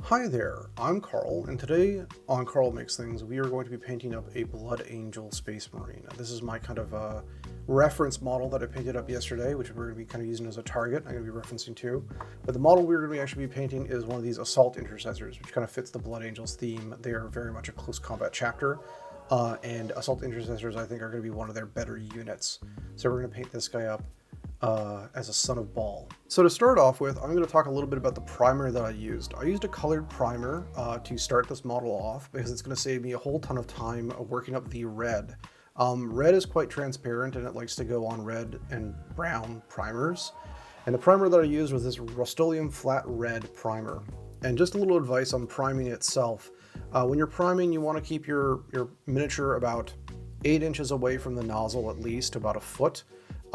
Hi there, I'm Carl, and today on Carl Makes Things, we are going to be painting up a Blood Angel Space Marine. Now, this is my kind of reference model that I painted up yesterday, which we're going to be kind of using as a target. I'm going to be referencing to. But the model we're going to actually be painting is one of these Assault Intercessors, which kind of fits the Blood Angels theme. They are very much a close combat chapter, and Assault Intercessors, I think, are going to be one of their better units. So we're going to paint this guy up as a son of Baal. So to start off with, I'm going to talk a little bit about the primer that I used. I used a colored primer to start this model off because it's going to save me a whole ton of time working up the red. Red is quite transparent and it likes to go on red and brown primers. And the primer that I used was this Rust-Oleum Flat Red primer. And just a little advice on priming itself. When you're priming, you want to keep your miniature about 8 inches away from the nozzle, at least about a foot.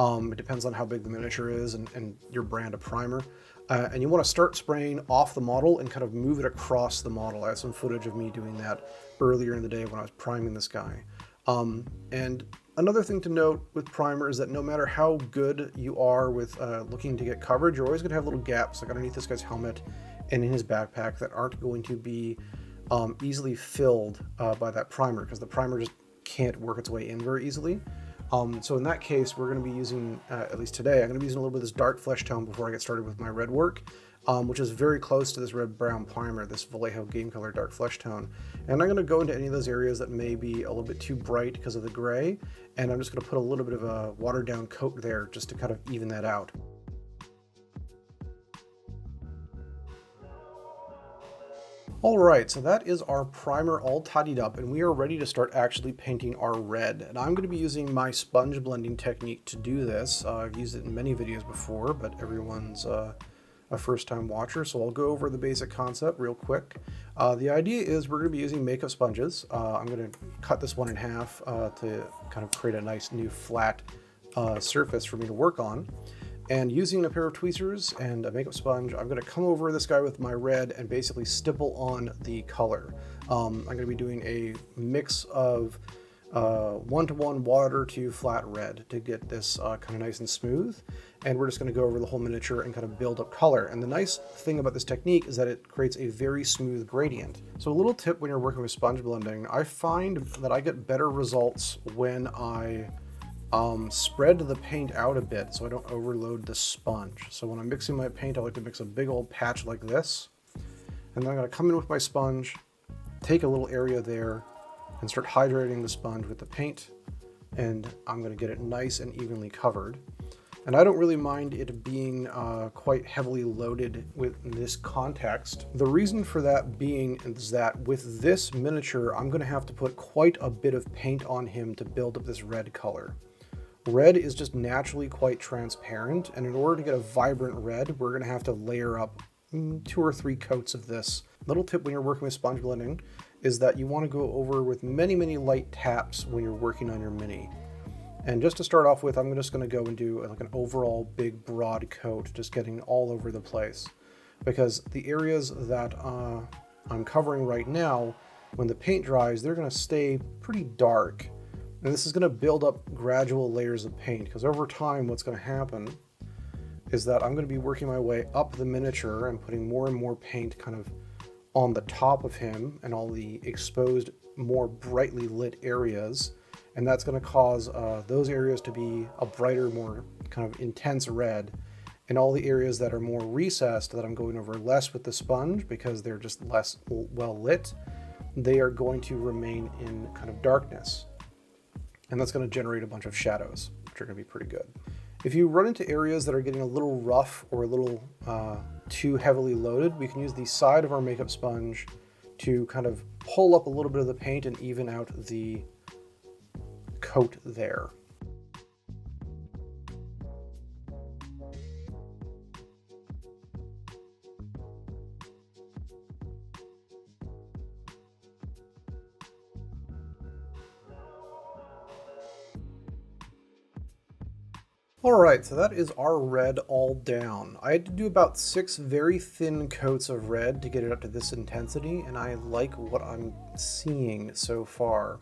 It depends on how big the miniature is and your brand of primer. And you want to start spraying off the model and kind of move it across the model. I have some footage of me doing that earlier in the day when I was priming this guy. And another thing to note with primer is that no matter how good you are with looking to get coverage, you're always going to have little gaps like underneath this guy's helmet and in his backpack that aren't going to be easily filled by that primer, because the primer just can't work its way in very easily. So in that case, we're going to be using, at least today, I'm going to be using a little bit of this dark flesh tone before I get started with my red work, which is very close to this red-brown primer, this Vallejo game color dark flesh tone. And I'm going to go into any of those areas that may be a little bit too bright because of the gray, and I'm just going to put a little bit of a watered-down coat there just to kind of even that out. Alright, so that is our primer all tidied up, and we are ready to start actually painting our red. And I'm going to be using my sponge blending technique to do this. I've used it in many videos before, but everyone's a first-time watcher, so I'll go over the basic concept real quick. The idea is we're going to be using makeup sponges. I'm going to cut this one in half to kind of create a nice new flat surface for me to work on. And using a pair of tweezers and a makeup sponge, I'm going to come over this guy with my red and basically stipple on the color. I'm going to be doing a mix of 1-to-1 water to flat red to get this kind of nice and smooth. And we're just going to go over the whole miniature and kind of build up color. And the nice thing about this technique is that it creates a very smooth gradient. So a little tip when you're working with sponge blending, I find that I get better results when I spread the paint out a bit so I don't overload the sponge. So when I'm mixing my paint, I like to mix a big old patch like this. And then I'm going to come in with my sponge, take a little area there, and start hydrating the sponge with the paint. And I'm going to get it nice and evenly covered. And I don't really mind it being quite heavily loaded with this context. The reason for that being is that with this miniature, I'm going to have to put quite a bit of paint on him to build up this red color. Red is just naturally quite transparent, and in order to get a vibrant red, we're going to have to layer up 2 or 3 coats of this. Little tip when you're working with sponge blending is that you want to go over with many, many light taps when you're working on your mini. And just to start off with, I'm just going to go and do like an overall big broad coat, just getting all over the place. Because the areas that I'm covering right now, when the paint dries, they're going to stay pretty dark. And this is going to build up gradual layers of paint, because over time what's going to happen is that I'm going to be working my way up the miniature and putting more and more paint kind of on the top of him and all the exposed, more brightly lit areas. And that's going to cause those areas to be a brighter, more kind of intense red. And all the areas that are more recessed, that I'm going over less with the sponge because they're just less well lit, they are going to remain in kind of darkness. And that's going to generate a bunch of shadows, which are going to be pretty good. If you run into areas that are getting a little rough or a little too heavily loaded, we can use the side of our makeup sponge to kind of pull up a little bit of the paint and even out the coat there. Alright, so that is our red all down. I had to do about 6 very thin coats of red to get it up to this intensity, and I like what I'm seeing so far.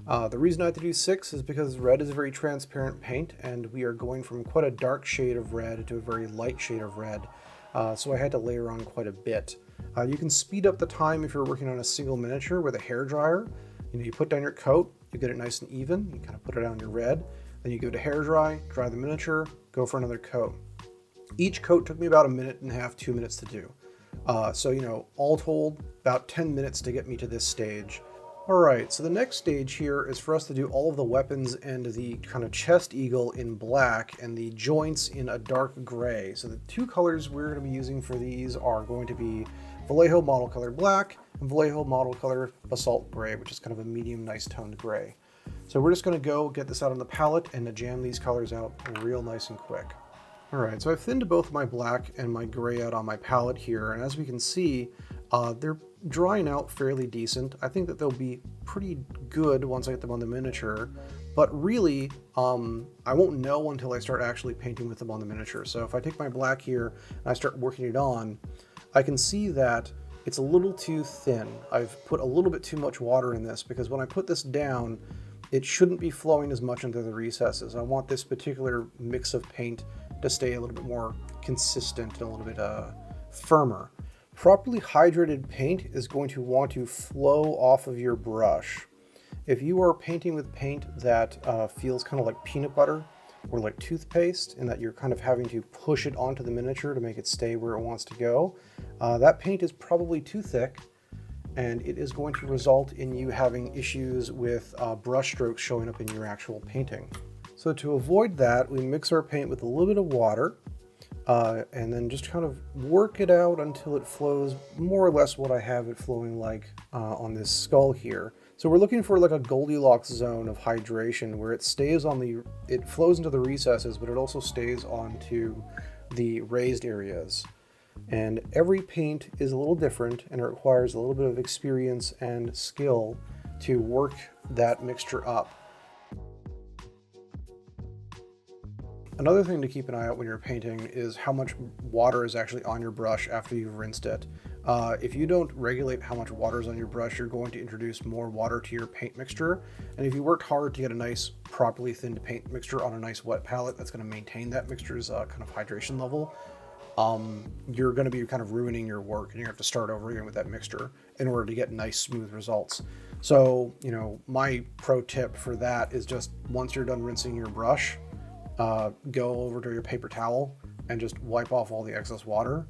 The reason I had to do 6 is because red is a very transparent paint, and we are going from quite a dark shade of red to a very light shade of red, so I had to layer on quite a bit. You can speed up the time if you're working on a single miniature with a hairdryer. You put down your coat, you get it nice and even, you kind of put it on your red, then you go to hair dry the miniature, go for another coat. Each coat took me about 1.5 minutes, 2 minutes to do. So, all told, about 10 minutes to get me to this stage. Alright, so the next stage here is for us to do all of the weapons and the kind of chest eagle in black and the joints in a dark gray. So the two colors we're going to be using for these are going to be Vallejo model color black and Vallejo model color basalt gray, which is kind of a medium nice toned gray. So we're just going to go get this out on the palette and jam these colors out real nice and quick. Alright, so I've thinned both my black and my gray out on my palette here, and as we can see, they're drying out fairly decent. I think that they'll be pretty good once I get them on the miniature, but really, I won't know until I start actually painting with them on the miniature. So if I take my black here and I start working it on, I can see that it's a little too thin. I've put a little bit too much water in this because when I put this down, it shouldn't be flowing as much into the recesses. I want this particular mix of paint to stay a little bit more consistent and a little bit firmer. Properly hydrated paint is going to want to flow off of your brush. If you are painting with paint that feels kind of like peanut butter or like toothpaste, and that you're kind of having to push it onto the miniature to make it stay where it wants to go, that paint is probably too thick, and it is going to result in you having issues with brush strokes showing up in your actual painting. So to avoid that, we mix our paint with a little bit of water, and then just kind of work it out until it flows more or less what I have it flowing like on this skull here. So we're looking for like a Goldilocks zone of hydration where it stays on it flows into the recesses, but it also stays onto the raised areas. And every paint is a little different, and it requires a little bit of experience and skill to work that mixture up. Another thing to keep an eye out when you're painting is how much water is actually on your brush after you've rinsed it. If you don't regulate how much water is on your brush, you're going to introduce more water to your paint mixture. And if you worked hard to get a nice, properly thinned paint mixture on a nice wet palette that's going to maintain that mixture's kind of hydration level, you're going to be kind of ruining your work, and you have to start over again with that mixture in order to get nice, smooth results. So, my pro tip for that is just once you're done rinsing your brush, go over to your paper towel and just wipe off all the excess water.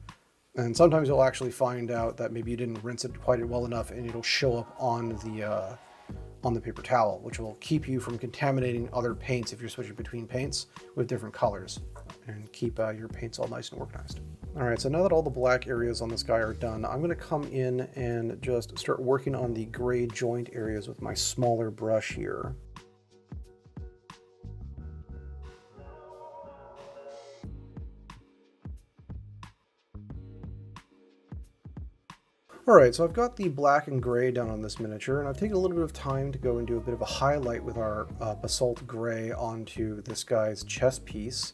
And sometimes you'll actually find out that maybe you didn't rinse it quite well enough, and it'll show up on the paper towel, which will keep you from contaminating other paints if you're switching between paints with different colors, and keep your paints all nice and organized. Alright, so now that all the black areas on this guy are done, I'm going to come in and just start working on the gray joint areas with my smaller brush here. Alright, so I've got the black and gray down on this miniature, and I've taken a little bit of time to go and do a bit of a highlight with our basalt gray onto this guy's chest piece,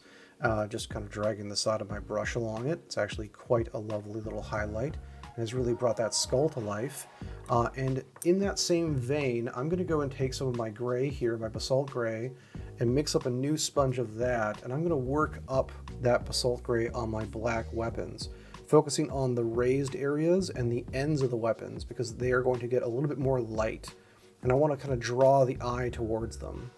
just kind of dragging the side of my brush along it. It's actually quite a lovely little highlight, and has really brought that skull to life. And in that same vein, I'm going to go and take some of my gray here, my basalt gray, and mix up a new sponge of that, and I'm going to work up that basalt gray on my black weapons, focusing on the raised areas and the ends of the weapons, because they are going to get a little bit more light, and I want to kind of draw the eye towards them.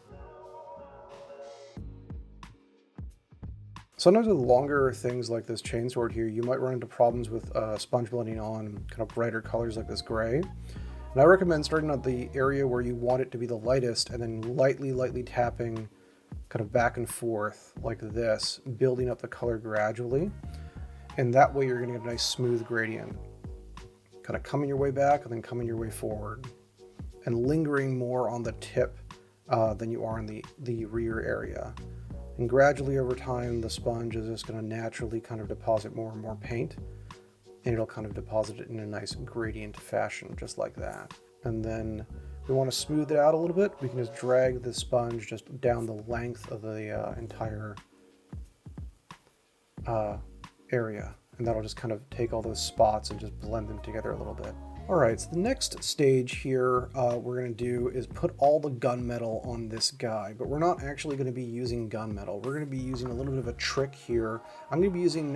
Sometimes with longer things like this chainsword here, you might run into problems with sponge blending on kind of brighter colors like this gray. And I recommend starting at the area where you want it to be the lightest, and then lightly tapping kind of back and forth like this, building up the color gradually. And that way you're going to get a nice smooth gradient. Kind of coming your way back and then coming your way forward. And lingering more on the tip than you are in the rear area. And gradually over time, the sponge is just going to naturally kind of deposit more and more paint. And it'll kind of deposit it in a nice gradient fashion, just like that. And then if we want to smooth it out a little bit, we can just drag the sponge just down the length of the entire area, and that'll just kind of take all those spots and just blend them together a little bit. Alright, so the next stage here we're going to do is put all the gunmetal on this guy, but we're not actually going to be using gunmetal. We're going to be using a little bit of a trick here. I'm going to be using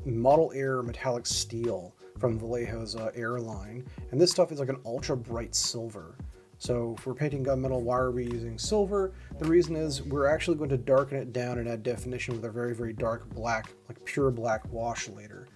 Model Air metallic steel from Vallejo's airline. And this stuff is like an ultra bright silver. So if we're painting gunmetal, why are we using silver? The reason is we're actually going to darken it down and add definition with a very, very dark black, like pure black wash later.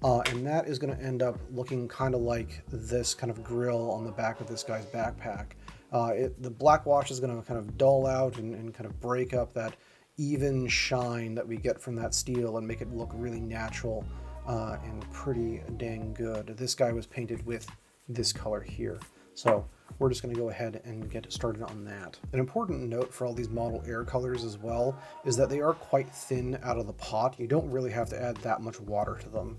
And that is going to end up looking kind of like this kind of grill on the back of this guy's backpack. The black wash is going to kind of dull out and kind of break up that even shine that we get from that steel and make it look really natural and pretty dang good. This guy was painted with this color here. So we're just going to go ahead and get started on that. An important note for all these model air colors as well is that they are quite thin out of the pot. You don't really have to add that much water to them.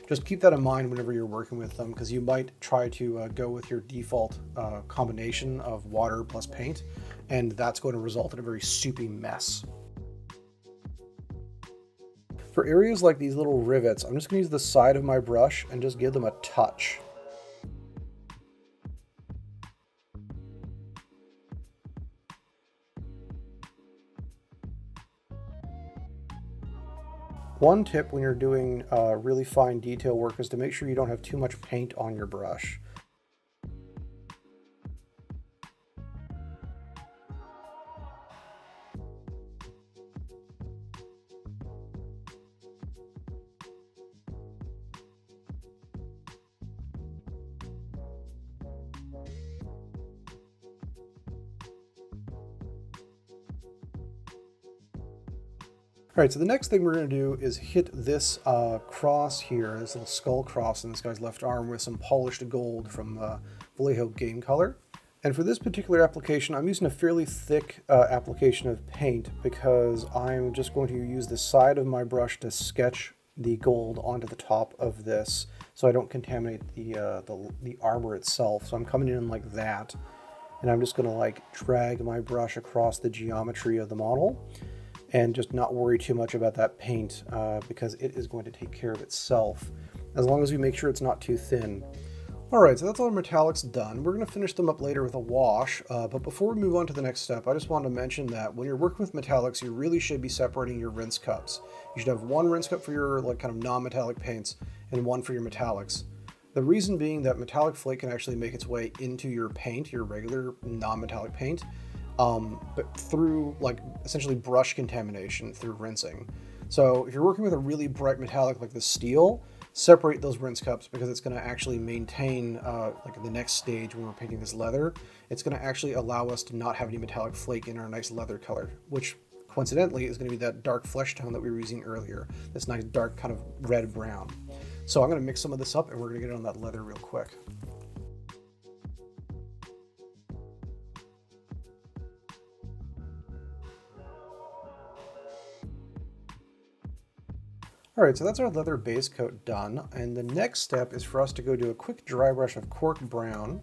Just keep that in mind whenever you're working with them, because you might try to go with your default combination of water plus paint, and that's going to result in a very soupy mess. For areas like these little rivets, I'm just going to use the side of my brush and just give them a touch. One tip when you're doing really fine detail work is to make sure you don't have too much paint on your brush. All right, so the next thing we're going to do is hit this cross here, this little skull cross in this guy's left arm with some polished gold from Vallejo Game Color. And for this particular application, I'm using a fairly thick application of paint because I'm just going to use the side of my brush to sketch the gold onto the top of this so I don't contaminate the armor itself. So I'm coming in like that, and I'm just going to like drag my brush across the geometry of the model and just not worry too much about that paint because it is going to take care of itself as long as we make sure it's not too thin. Alright, so that's all our metallics done. We're going to finish them up later with a wash, but before we move on to the next step, I just wanted to mention that when you're working with metallics, you really should be separating your rinse cups. You should have one rinse cup for your like kind of non-metallic paints and one for your metallics. The reason being that metallic flake can actually make its way into your paint, your regular non-metallic paint, but through like essentially brush contamination through rinsing. So if you're working with a really bright metallic like the steel, separate those rinse cups because it's going to actually maintain like the next stage when we're painting this leather. It's going to actually allow us to not have any metallic flake in our nice leather color, which coincidentally is going to be that dark flesh tone that we were using earlier, this nice dark kind of red brown. So I'm going to mix some of this up and we're going to get it on that leather real quick. Alright, so that's our leather base coat done, and the next step is for us to go do a quick dry brush of Cork Brown.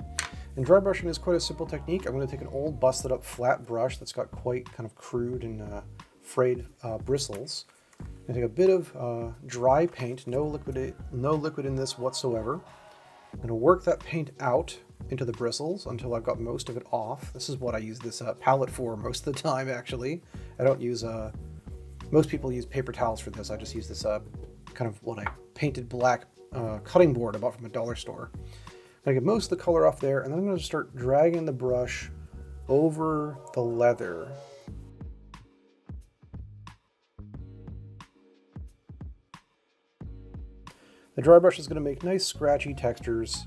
And dry brushing is quite a simple technique. I'm going to take an old busted up flat brush that's got quite kind of crude and frayed bristles. I'm going to take a bit of dry paint, no liquid in this whatsoever. I'm going to work that paint out into the bristles until I've got most of it off. This is what I use this palette for most of the time, actually. I don't use most people use paper towels for this. I just use this kind of what I painted black cutting board I bought from a dollar store. I'm going to get most of the color off there, and then I'm going to start dragging the brush over the leather. The dry brush is going to make nice scratchy textures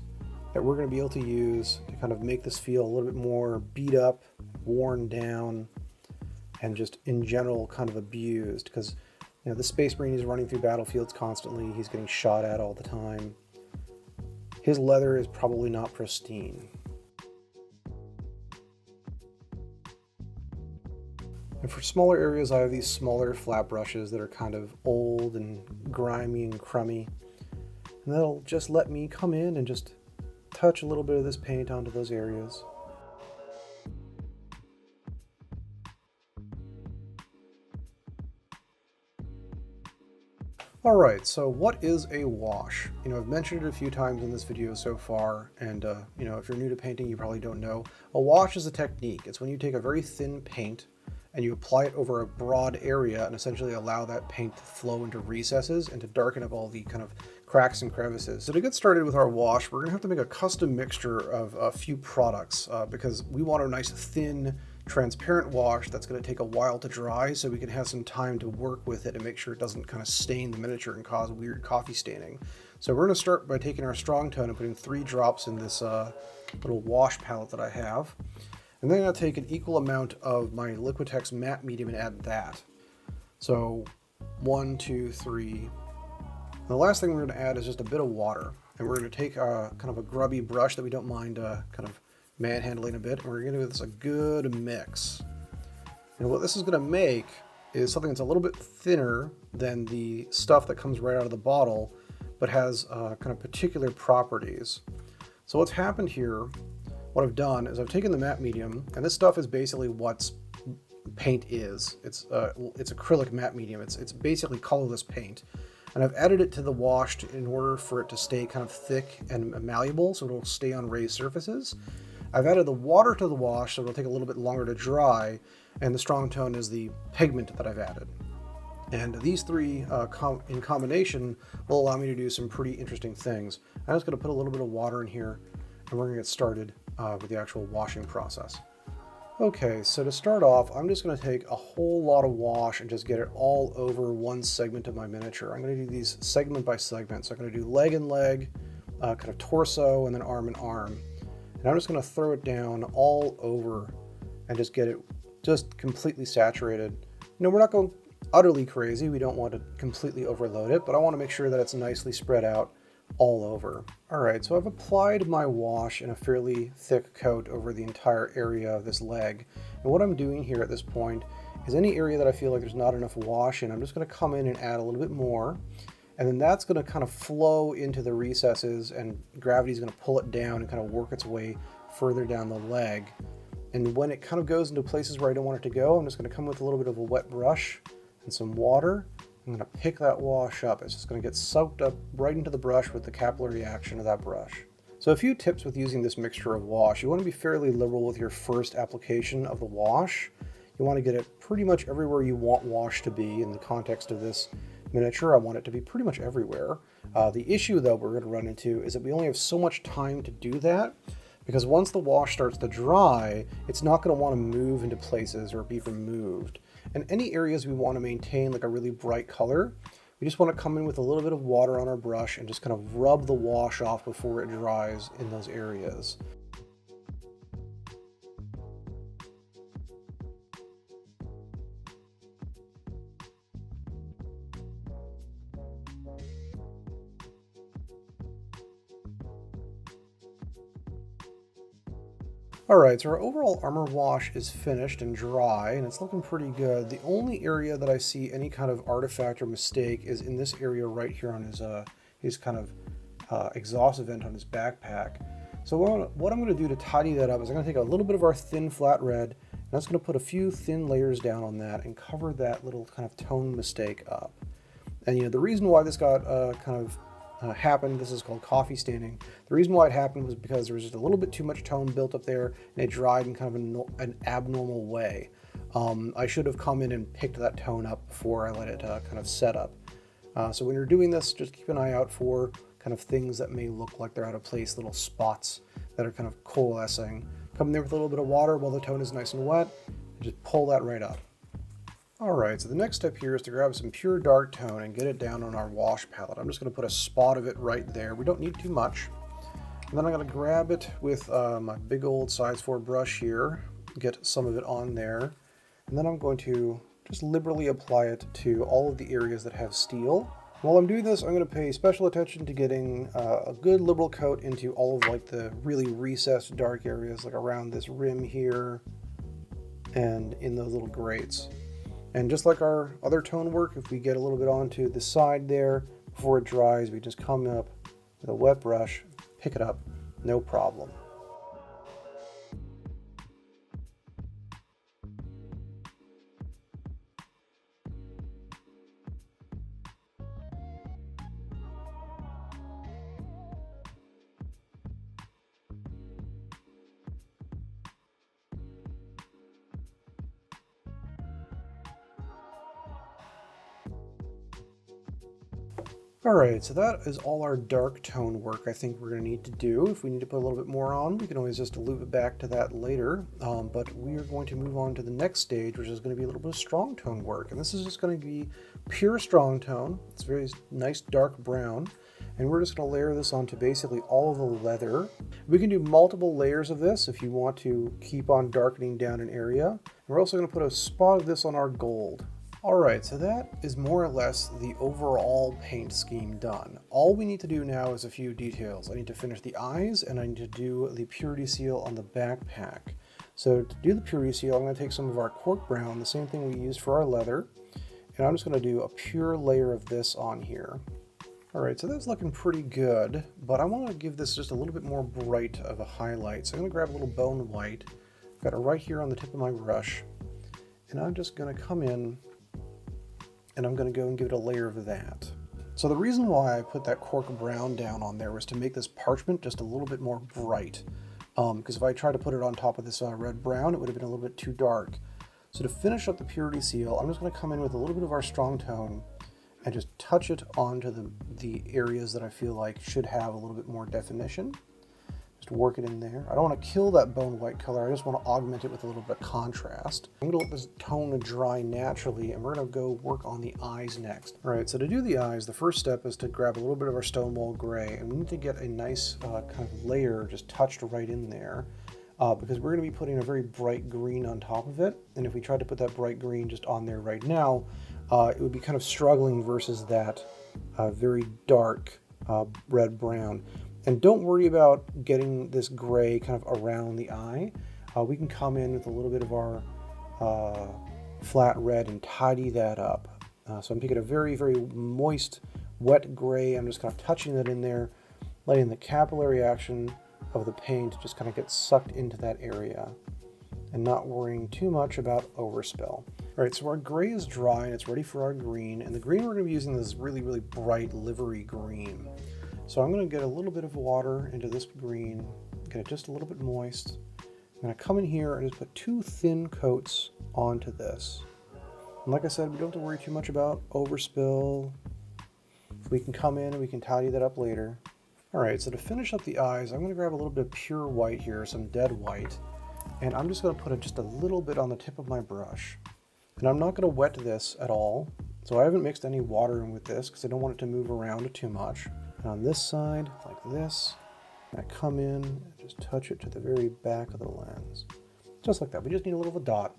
that we're going to be able to use to kind of make this feel a little bit more beat up, worn down, and just in general kind of abused, because you know the Space Marine is running through battlefields constantly. He's getting shot at all the time. His leather is probably not pristine. And for smaller areas, I have these smaller flat brushes that are kind of old and grimy and crummy, and that'll just let me come in and just touch a little bit of this paint onto those areas. Alright, so what is a wash? You know, I've mentioned it a few times in this video so far, and you know, if you're new to painting, you probably don't know. A wash is a technique. It's when you take a very thin paint and you apply it over a broad area and essentially allow that paint to flow into recesses and to darken up all the kind of cracks and crevices. So to get started with our wash, we're going to have to make a custom mixture of a few products because we want a nice thin transparent wash that's going to take a while to dry, so we can have some time to work with it and make sure it doesn't kind of stain the miniature and cause weird coffee staining. So we're going to start by taking our strong tone and putting 3 drops in this little wash palette that I have. And then I'm going to take an equal amount of my Lquitex Matte medium and add that. So 1, 2, 3. The last thing we're going to add is just a bit of water. And we're going to take kind of a grubby brush that we don't mind kind of manhandling a bit, and we're going to give this a good mix. And what this is going to make is something that's a little bit thinner than the stuff that comes right out of the bottle, but has kind of particular properties. So what's happened here, what I've done is I've taken the matte medium, and this stuff is basically what paint is. It's acrylic matte medium. It's basically colorless paint. And I've added it to the wash in order for it to stay kind of thick and malleable, so it'll stay on raised surfaces. I've added the water to the wash, so it'll take a little bit longer to dry, and the strong tone is the pigment that I've added. And these three in combination will allow me to do some pretty interesting things. I'm just going to put a little bit of water in here, and we're going to get started with the actual washing process. Okay, so to start off, I'm just going to take a whole lot of wash and just get it all over one segment of my miniature. I'm going to do these segment by segment. So I'm going to do leg and leg, kind of torso, and then arm and arm. And I'm just going to throw it down all over and just get it just completely saturated. You know, we're not going utterly crazy. We don't want to completely overload it, but I want to make sure that it's nicely spread out all over. All right, so I've applied my wash in a fairly thick coat over the entire area of this leg. And what I'm doing here at this point is any area that I feel like there's not enough wash in, I'm just going to come in and add a little bit more. And then that's going to kind of flow into the recesses, and gravity is going to pull it down and kind of work its way further down the leg. And when it kind of goes into places where I don't want it to go, I'm just going to come with a little bit of a wet brush and some water. I'm going to pick that wash up. It's just going to get soaked up right into the brush with the capillary action of that brush. So a few tips with using this mixture of wash. You want to be fairly liberal with your first application of the wash. You want to get it pretty much everywhere you want wash to be in the context of this miniature. I want it to be pretty much everywhere. The issue, though, we're going to run into is that we only have so much time to do that, because once the wash starts to dry, it's not going to want to move into places or be removed. And any areas we want to maintain like a really bright color, we just want to come in with a little bit of water on our brush and just kind of rub the wash off before it dries in those areas. Alright, so our overall armor wash is finished and dry, and it's looking pretty good. The only area that I see any kind of artifact or mistake is in this area right here on his kind of exhaust vent on his backpack. So what I'm going to do to tidy that up is I'm going to take a little bit of our thin flat red, and I'm just going to put a few thin layers down on that and cover that little kind of tone mistake up. And you know, the reason why this got happened, this is called coffee staining. The reason why it happened was because there was just a little bit too much tone built up there, and it dried in kind of an abnormal way. I should have come in and picked that tone up before I let it kind of set up. So when you're doing this, just keep an eye out for kind of things that may look like they're out of place, little spots that are kind of coalescing. Come in there with a little bit of water while the tone is nice and wet, and just pull that right up. Alright, so the next step here is to grab some pure dark tone and get it down on our wash palette. I'm just going to put a spot of it right there. We don't need too much. And then I'm going to grab it with my big old size 4 brush here, get some of it on there, and then I'm going to just liberally apply it to all of the areas that have steel. While I'm doing this, I'm going to pay special attention to getting a good liberal coat into all of like the really recessed dark areas, like around this rim here and in those little grates. And just like our other tone work, if we get a little bit onto the side there before it dries, we just come up with a wet brush, pick it up, no problem. Alright, so that is all our dark tone work I think we're going to need to do. If we need to put a little bit more on, we can always just loop it back to that later. But we are going to move on to the next stage, which is going to be a little bit of strong tone work. And this is just going to be pure strong tone. It's very nice dark brown. And we're just going to layer this onto basically all of the leather. We can do multiple layers of this if you want to keep on darkening down an area. And we're also going to put a spot of this on our gold. Alright, so that is more or less the overall paint scheme done. All we need to do now is a few details. I need to finish the eyes and I need to do the purity seal on the backpack. So to do the purity seal, I'm going to take some of our Cork brown, the same thing we used for our leather, and I'm just going to do a pure layer of this on here. Alright, so that's looking pretty good, but I want to give this just a little bit more bright of a highlight. So I'm going to grab a little bone white, got it right here on the tip of my brush, and I'm just going to come in and I'm going to go and give it a layer of that. So the reason why I put that Cork brown down on there was to make this parchment just a little bit more bright. Because if I tried to put it on top of this red brown, it would have been a little bit too dark. So to finish up the purity seal, I'm just going to come in with a little bit of our strong tone and just touch it onto the areas that I feel like should have a little bit more definition. Just work it in there. I don't want to kill that bone white color, I just want to augment it with a little bit of contrast. I'm going to let this tone dry naturally, and we're going to go work on the eyes next. Alright, so to do the eyes, the first step is to grab a little bit of our Stonewall Gray, and we need to get a nice kind of layer just touched right in there, because we're going to be putting a very bright green on top of it, and if we tried to put that bright green just on there right now, it would be kind of struggling versus that very dark red-brown. And don't worry about getting this gray kind of around the eye. We can come in with a little bit of our flat red and tidy that up. So I'm taking a very, very moist, wet gray. I'm just kind of touching that in there, letting the capillary action of the paint just kind of get sucked into that area and not worrying too much about overspill. All right, so our gray is dry and it's ready for our green. And the green we're going to be using this really, really bright livery green. So I'm going to get a little bit of water into this green, get it just a little bit moist. I'm going to come in here and just put 2 thin coats onto this. And like I said, we don't have to worry too much about overspill. We can come in and we can tidy that up later. Alright, so to finish up the eyes, I'm going to grab a little bit of pure white here, some dead white. And I'm just going to put just a little bit on the tip of my brush. And I'm not going to wet this at all. So I haven't mixed any water in with this because I don't want it to move around too much. And on this side, like this, I come in and just touch it to the very back of the lens. Just like that. We just need a little of a dot.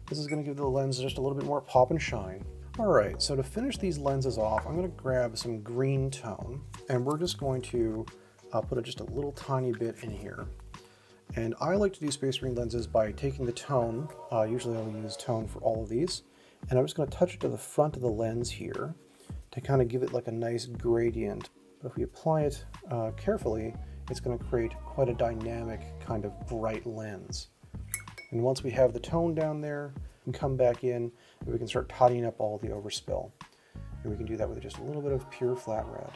This is going to give the lens just a little bit more pop and shine. Alright, so to finish these lenses off, I'm going to grab some green tone, and we're just going to put just a little tiny bit in here. And I like to do Space Marine lenses by taking the tone, usually I'll use tone for all of these, and I'm just going to touch it to the front of the lens here to kind of give it like a nice gradient. But if we apply it carefully, it's going to create quite a dynamic kind of bright lens. And once we have the tone down there, we can come back in and we can start tidying up all the overspill. And we can do that with just a little bit of pure flat red.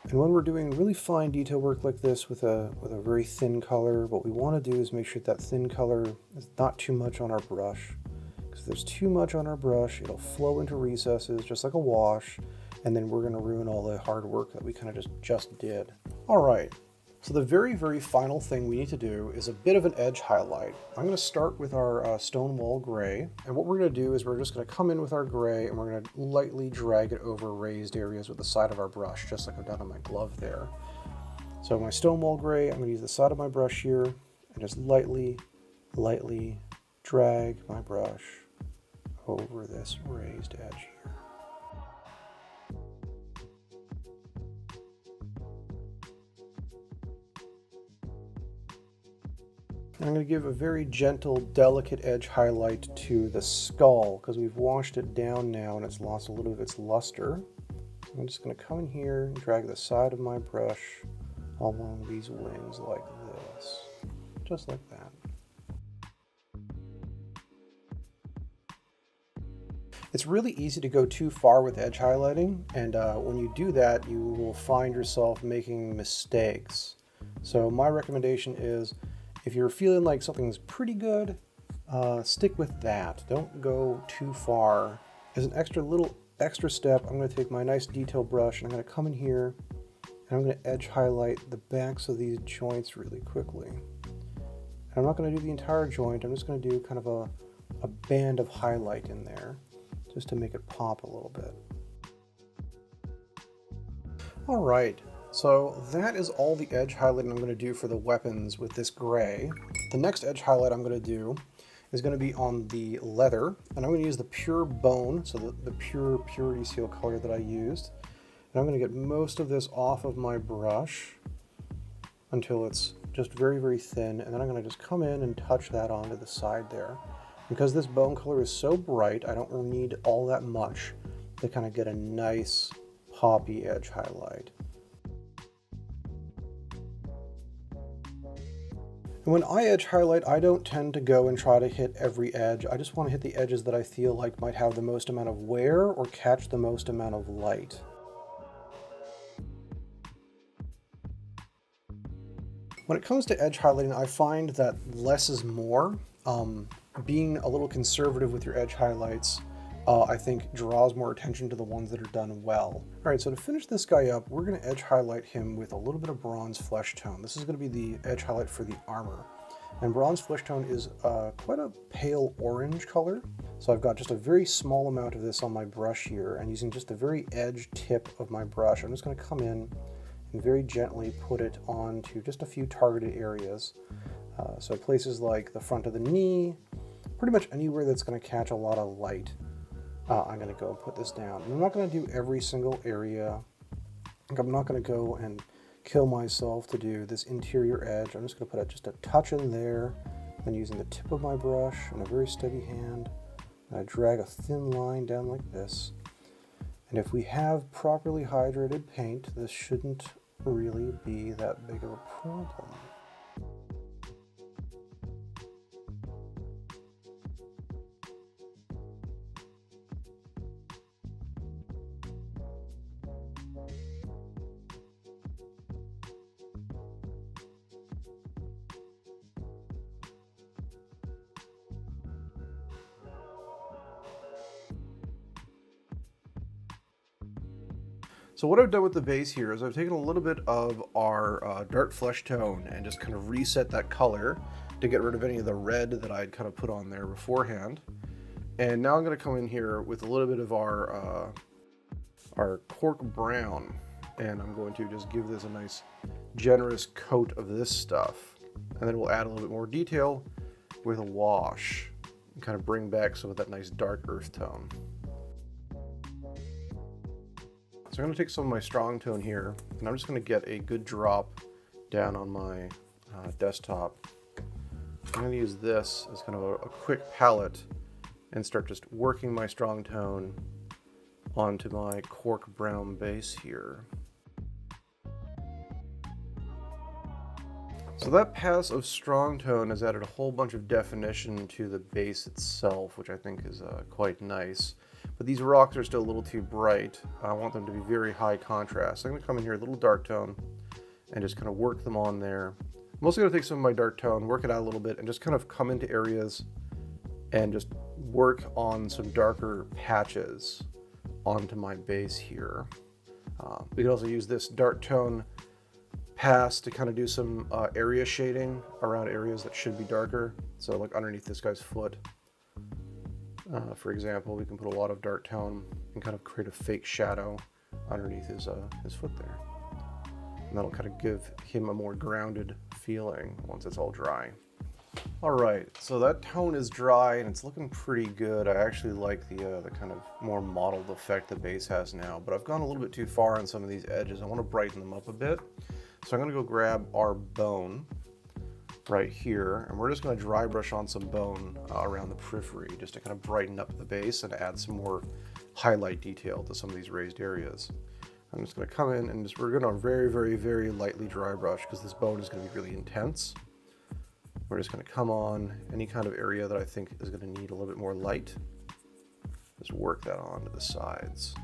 And when we're doing really fine detail work like this with a very thin color, what we want to do is make sure that thin color is not too much on our brush. Because if there's too much on our brush, it'll flow into recesses just like a wash, and then we're going to ruin all the hard work that we kind of just did. Alright, so the very, very final thing we need to do is a bit of an edge highlight. I'm going to start with our Stonewall Gray, and what we're going to do is we're just going to come in with our gray and we're going to lightly drag it over raised areas with the side of our brush, just like I've done on my glove there. So my Stonewall Gray, I'm going to use the side of my brush here and just lightly drag my brush over this raised edge here. I'm going to give a very gentle, delicate edge highlight to the skull because we've washed it down now and it's lost a little of its luster. I'm just going to come in here and drag the side of my brush along these wings like this, just like that. It's really easy to go too far with edge highlighting, and when you do that, you will find yourself making mistakes. So my recommendation is, if you're feeling like something's pretty good, stick with that. Don't go too far. As an extra little extra step, I'm going to take my nice detail brush and I'm going to come in here and I'm going to edge highlight the backs of these joints really quickly. And I'm not going to do the entire joint, I'm just going to do kind of a band of highlight in there just to make it pop a little bit. Alright, so that is all the edge highlighting I'm going to do for the weapons with this gray. The next edge highlight I'm going to do is going to be on the leather, and I'm going to use the pure bone, so the pure purity seal color that I used. And I'm going to get most of this off of my brush until it's just very, very thin, and then I'm going to just come in and touch that onto the side there. Because this bone color is so bright, I don't need all that much to kind of get a nice poppy edge highlight. And when I edge highlight, I don't tend to go and try to hit every edge. I just want to hit the edges that I feel like might have the most amount of wear or catch the most amount of light. When it comes to edge highlighting, I find that less is more. Being a little conservative with your edge highlights, I think draws more attention to the ones that are done well. Alright, so to finish this guy up, we're going to edge highlight him with a little bit of bronze flesh tone. This is going to be the edge highlight for the armor. And bronze flesh tone is quite a pale orange color. So I've got just a very small amount of this on my brush here, and using just the very edge tip of my brush, I'm just going to come in and very gently put it onto just a few targeted areas. So places like the front of the knee, pretty much anywhere that's going to catch a lot of light. I'm going to go and put this down. And I'm not going to do every single area. I'm not going to go and kill myself to do this interior edge. I'm just going to put just a touch in there, then using the tip of my brush and a very steady hand, and I drag a thin line down like this. And if we have properly hydrated paint, this shouldn't really be that big of a problem. So what I've done with the base here is I've taken a little bit of our dark flesh tone and just kind of reset that color to get rid of any of the red that I'd kind of put on there beforehand. And now I'm going to come in here with a little bit of our Cork brown, and I'm going to just give this a nice generous coat of this stuff. And then we'll add a little bit more detail with a wash and kind of bring back some of that nice dark earth tone. So I'm going to take some of my strong tone here, and I'm just going to get a good drop down on my desktop. I'm going to use this as kind of a quick palette and start just working my strong tone onto my Cork brown base here. So that pass of strong tone has added a whole bunch of definition to the base itself, which I think is quite nice. But these rocks are still a little too bright. I want them to be very high contrast. So I'm going to come in here a little dark tone and just kind of work them on there. I'm also going to take some of my dark tone, work it out a little bit, and just kind of come into areas and just work on some darker patches onto my base here. We can also use this dark tone pass to kind of do some area shading around areas that should be darker. So like underneath this guy's foot, for example, we can put a lot of dark tone and kind of create a fake shadow underneath his foot there. And that'll kind of give him a more grounded feeling once it's all dry. Alright, so that tone is dry and it's looking pretty good. I actually like the kind of more mottled effect the base has now, but I've gone a little bit too far on some of these edges. I want to brighten them up a bit. So I'm going to go grab our bone right here, and we're just going to dry brush on some bone around the periphery just to kind of brighten up the base and add some more highlight detail to some of these raised areas. I'm just going to come in and we're going to very, very, very lightly dry brush because this bone is going to be really intense. We're just going to come on any kind of area that I think is going to need a little bit more light. Just work that onto the sides.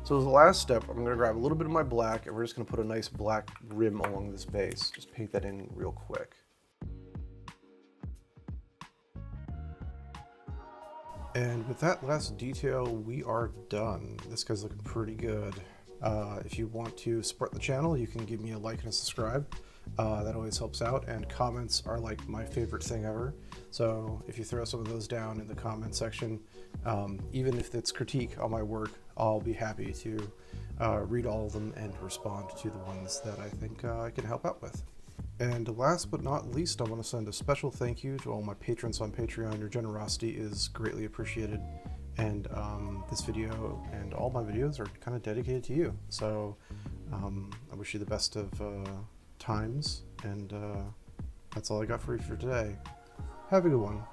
So as the last step, I'm going to grab a little bit of my black and we're just going to put a nice black rim along this base. Just paint that in real quick. And with that last detail, we are done. This guy's looking pretty good. If you want to support the channel, you can give me a like and a subscribe. That always helps out, and comments are like my favorite thing ever. So if you throw some of those down in the comment section, even if it's critique on my work, I'll be happy to read all of them and respond to the ones that I think I can help out with. And last but not least, I want to send a special thank you to all my patrons on Patreon. Your generosity is greatly appreciated, and this video and all my videos are kind of dedicated to you. So I wish you the best of times, and that's all I got for you for today. Have a good one.